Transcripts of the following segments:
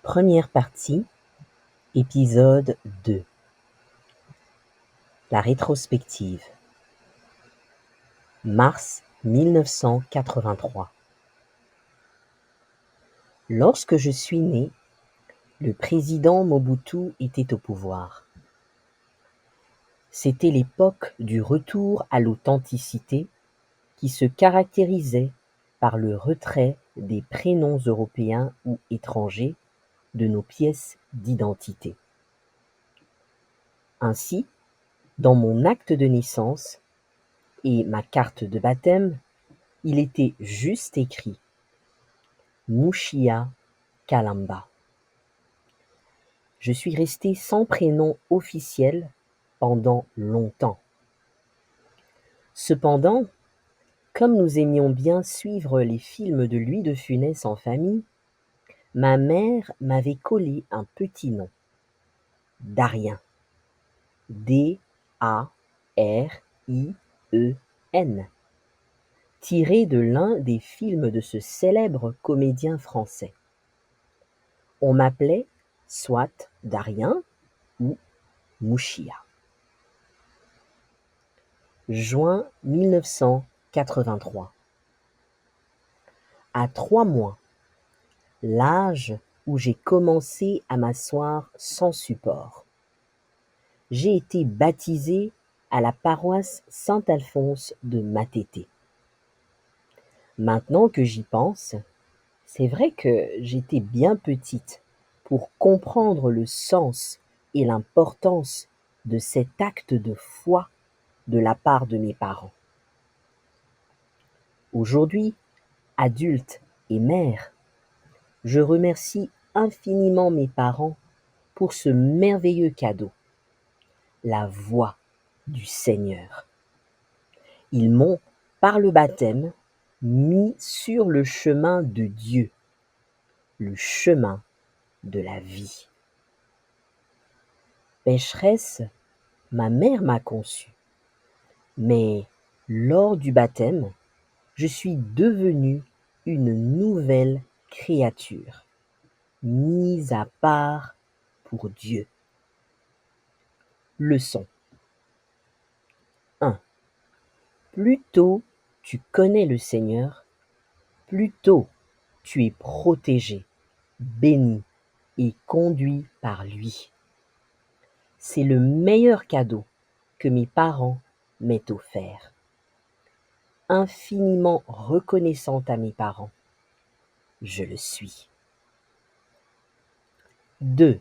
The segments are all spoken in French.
Première partie, épisode 2. La rétrospective. Mars 1983. Lorsque je suis né, le président Mobutu était au pouvoir. C'était l'époque du retour à l'authenticité qui se caractérisait par le retrait des prénoms européens ou étrangers de nos pièces d'identité. Ainsi, dans mon acte de naissance et ma carte de baptême, il était juste écrit Mushia Kalamba. Je suis resté sans prénom officiel pendant longtemps. Cependant, comme nous aimions bien suivre les films de Louis de Funès en famille, ma mère m'avait collé un petit nom, Darien. D-A-R-I-E-N, tiré de l'un des films de ce célèbre comédien français. On m'appelait soit Darien ou Mushia. Juin 1983. À 3 mois, l'âge où j'ai commencé à m'asseoir sans support, j'ai été baptisé à la paroisse Saint-Alphonse de Matete. Maintenant que j'y pense, c'est vrai que j'étais bien petite pour comprendre le sens et l'importance de cet acte de foi de la part de mes parents. Aujourd'hui, adulte et mère, je remercie infiniment mes parents pour ce merveilleux cadeau, la voix du Seigneur. Ils m'ont, par le baptême, mis sur le chemin de Dieu, le chemin de la vie. Pécheresse, ma mère m'a conçue, mais lors du baptême, je suis devenue une nouvelle créature, mise à part pour Dieu. Leçon 1. Plus tôt tu connais le Seigneur, plus tôt tu es protégé, béni et conduit par lui. C'est le meilleur cadeau que mes parents m'aient offert. Infiniment reconnaissante à mes parents, je le suis. 2.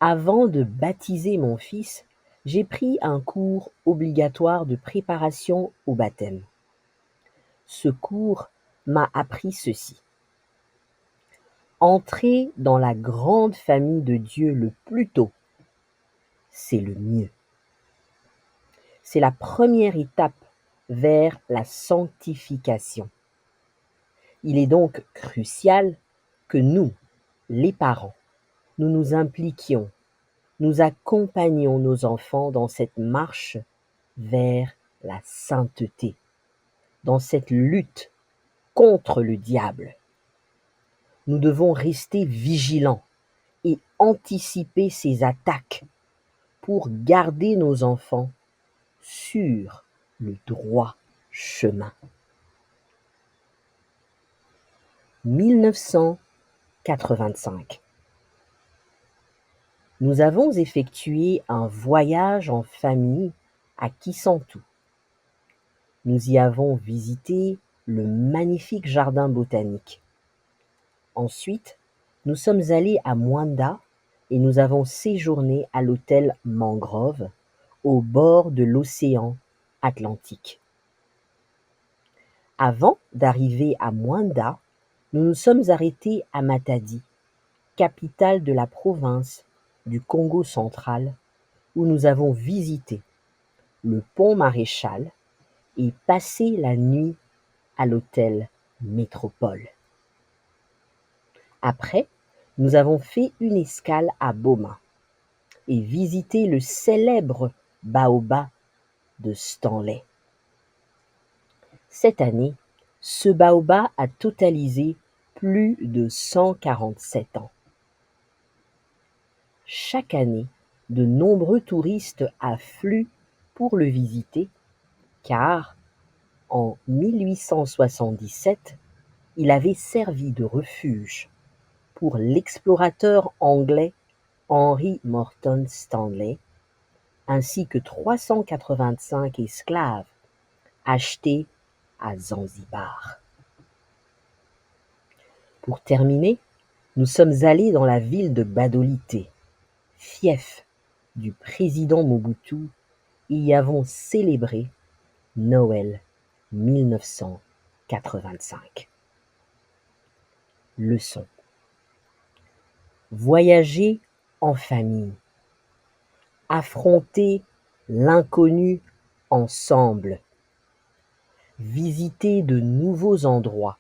Avant de baptiser mon fils, j'ai pris un cours obligatoire de préparation au baptême. Ce cours m'a appris ceci. Entrer dans la grande famille de Dieu le plus tôt, c'est le mieux. C'est la première étape vers la sanctification. Il est donc crucial que nous, les parents, nous nous impliquions, nous accompagnions nos enfants dans cette marche vers la sainteté, dans cette lutte contre le diable. Nous devons rester vigilants et anticiper ces attaques pour garder nos enfants sur le droit chemin. 1985. Nous avons effectué un voyage en famille à Kisantu. Nous y avons visité le magnifique jardin botanique. Ensuite, nous sommes allés à Mwanda et nous avons séjourné à l'hôtel Mangrove, au bord de l'océan Atlantique. Avant d'arriver à Mwanda, nous nous sommes arrêtés à Matadi, capitale de la province du Congo central, où nous avons visité le pont Maréchal et passé la nuit à l'hôtel Métropole. Après, nous avons fait une escale à Boma et visité le célèbre baobab de Stanley. Cette année, ce baobab a totalisé plus de 147 ans. chaque année, de nombreux touristes affluent pour le visiter car, en 1877, il avait servi de refuge pour l'explorateur anglais Henry Morton Stanley, ainsi que 385 esclaves achetés à Zanzibar. Pour terminer, nous sommes allés dans la ville de Badolité, fief du président Mobutu, et y avons célébré Noël 1985. Leçon. Voyager en famille. Affronter l'inconnu ensemble. Visiter de nouveaux endroits,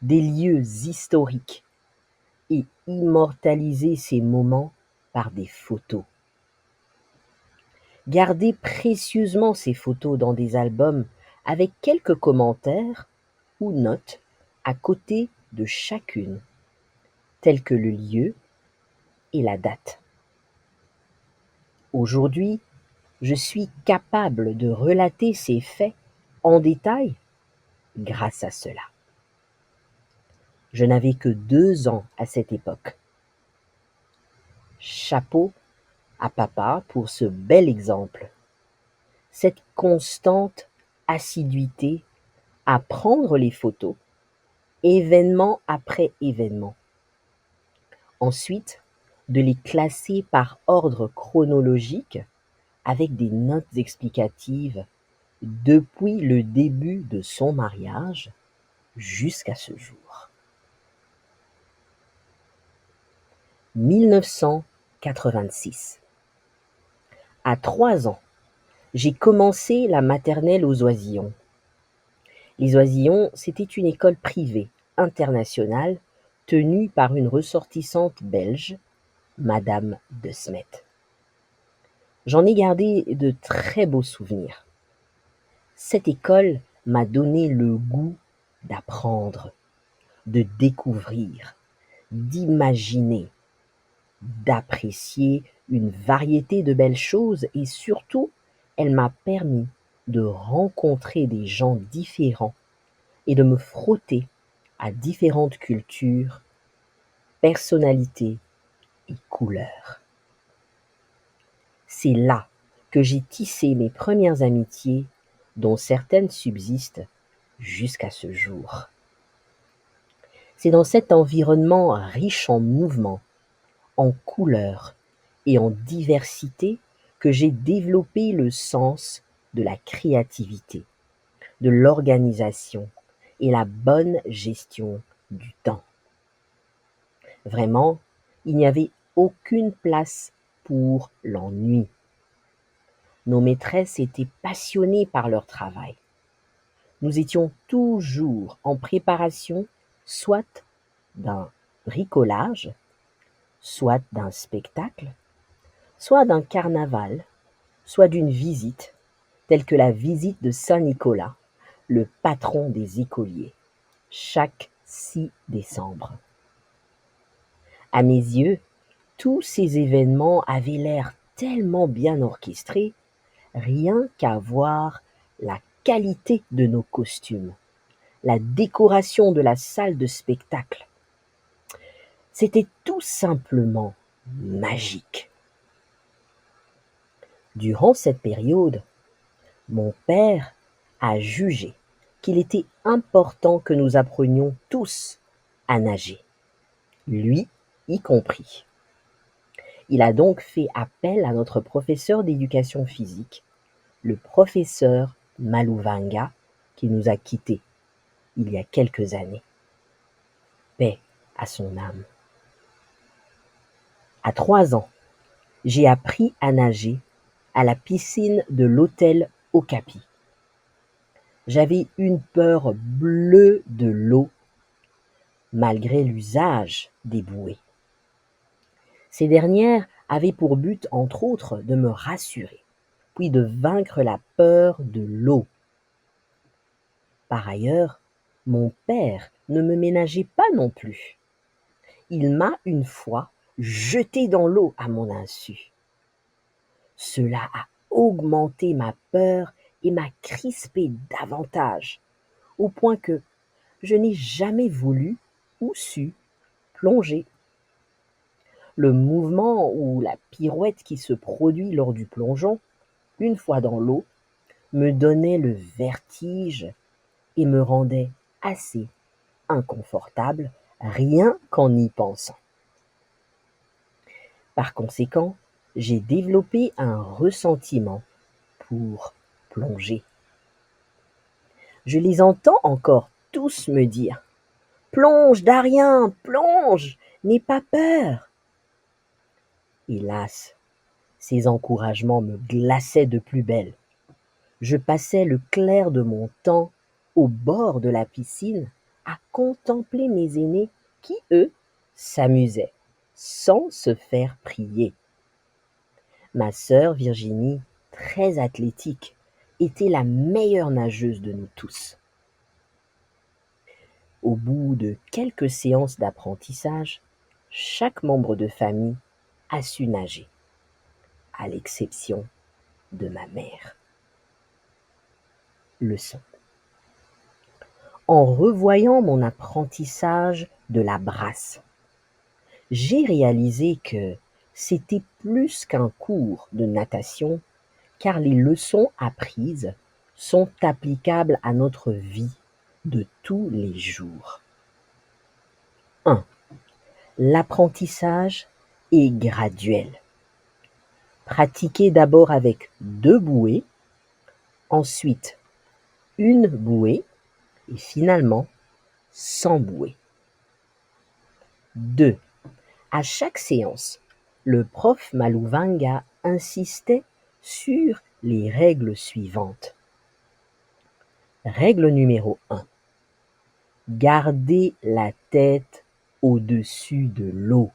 des lieux historiques et immortaliser ces moments par des photos. Garder précieusement ces photos dans des albums avec quelques commentaires ou notes à côté de chacune, tels que le lieu et la date. Aujourd'hui, je suis capable de relater ces faits en détail grâce à cela. Je n'avais que 2 ans à cette époque. Chapeau à papa pour ce bel exemple. Cette constante assiduité à prendre les photos, événement après événement. Ensuite, de les classer par ordre chronologique avec des notes explicatives depuis le début de son mariage jusqu'à ce jour. 1986. À 3 ans, j'ai commencé la maternelle aux Oisillons. Les Oisillons, c'était une école privée internationale tenue par une ressortissante belge, Madame de Smet. J'en ai gardé de très beaux souvenirs. Cette école m'a donné le goût d'apprendre, de découvrir, d'imaginer, d'apprécier une variété de belles choses et surtout, elle m'a permis de rencontrer des gens différents et de me frotter à différentes cultures, personnalités et couleurs. C'est là que j'ai tissé mes premières amitiés, dont certaines subsistent jusqu'à ce jour. C'est dans cet environnement riche en mouvements, en couleurs et en diversité que j'ai développé le sens de la créativité, de l'organisation et la bonne gestion du temps. Vraiment, il n'y avait aucune place pour l'ennui. Nos maîtresses étaient passionnées par leur travail. Nous étions toujours en préparation soit d'un bricolage, soit d'un spectacle, soit d'un carnaval, soit d'une visite, telle que la visite de Saint-Nicolas, le patron des écoliers, chaque 6 décembre. À mes yeux, tous ces événements avaient l'air tellement bien orchestrés, rien qu'à voir la qualité de nos costumes, la décoration de la salle de spectacle. C'était tout simplement magique. Durant cette période, mon père a jugé qu'il était important que nous apprenions tous à nager, lui y compris. Il a donc fait appel à notre professeur d'éducation physique, le professeur Maluvanga, qui nous a quittés il y a quelques années. Paix à son âme. À 3 ans, j'ai appris à nager à la piscine de l'hôtel Okapi. J'avais une peur bleue de l'eau, malgré l'usage des bouées. Ces dernières avaient pour but, entre autres, de me rassurer, puis de vaincre la peur de l'eau. Par ailleurs, mon père ne me ménageait pas non plus. Il m'a une fois jeté dans l'eau à mon insu. Cela a augmenté ma peur et m'a crispé davantage, au point que je n'ai jamais voulu ou su plonger. Le mouvement ou la pirouette qui se produit lors du plongeon, une fois dans l'eau, me donnait le vertige et me rendait assez inconfortable rien qu'en y pensant. Par conséquent, j'ai développé un ressentiment pour plonger. Je les entends encore tous me dire: plonge, Darien, plonge, n'aie pas peur. Hélas, ces encouragements me glaçaient de plus belle. Je passais le clair de mon temps au bord de la piscine à contempler mes aînés qui, eux, s'amusaient sans se faire prier. Ma sœur Virginie, très athlétique, était la meilleure nageuse de nous tous. Au bout de quelques séances d'apprentissage, chaque membre de famille a su nager, à l'exception de ma mère. Leçon. En revoyant mon apprentissage de la brasse, j'ai réalisé que c'était plus qu'un cours de natation, car les leçons apprises sont applicables à notre vie de tous les jours. 1. L'apprentissage est graduel. Pratiquez d'abord avec 2 bouées, ensuite une bouée et finalement sans bouée. 2. À chaque séance, le prof Maluvanga insistait sur les règles suivantes. Règle numéro 1. Gardez la tête au-dessus de l'eau.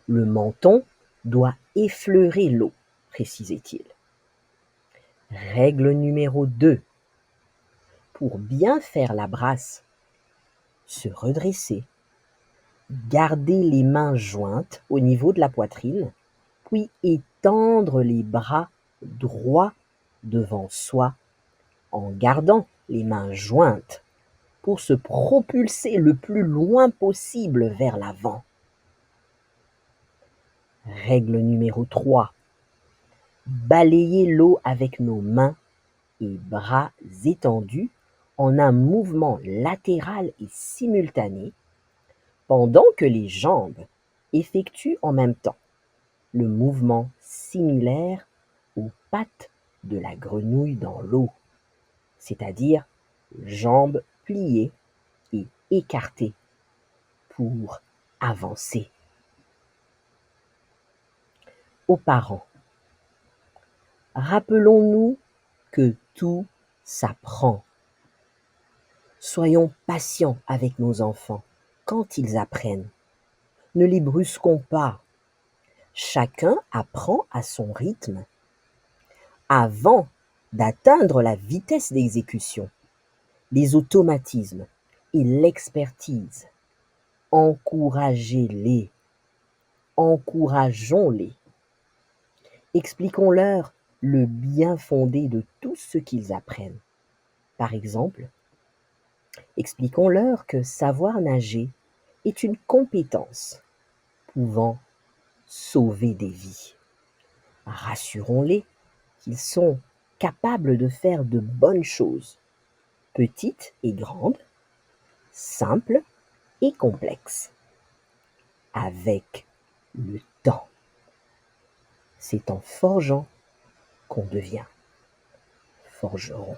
Le menton doit effleurer l'eau, précisait-il. Règle numéro 2. Pour bien faire la brasse, se redresser, garder les mains jointes au niveau de la poitrine, puis étendre les bras droits devant soi en gardant les mains jointes pour se propulser le plus loin possible vers l'avant. Règle numéro 3. Balayer l'eau avec nos mains et bras étendus en un mouvement latéral et simultané pendant que les jambes effectuent en même temps le mouvement similaire aux pattes de la grenouille dans l'eau, c'est-à-dire jambes pliées et écartées pour avancer. Aux parents, rappelons-nous que tout s'apprend. Soyons patients avec nos enfants quand ils apprennent. Ne les brusquons pas. Chacun apprend à son rythme. Avant d'atteindre la vitesse d'exécution, les automatismes et l'expertise, encouragez-les, encourageons-les. Expliquons-leur le bien fondé de tout ce qu'ils apprennent. Par exemple, expliquons-leur que savoir nager est une compétence pouvant sauver des vies. Rassurons-les qu'ils sont capables de faire de bonnes choses, petites et grandes, simples et complexes, avec le temps. C'est en forgeant qu'on devient forgeron.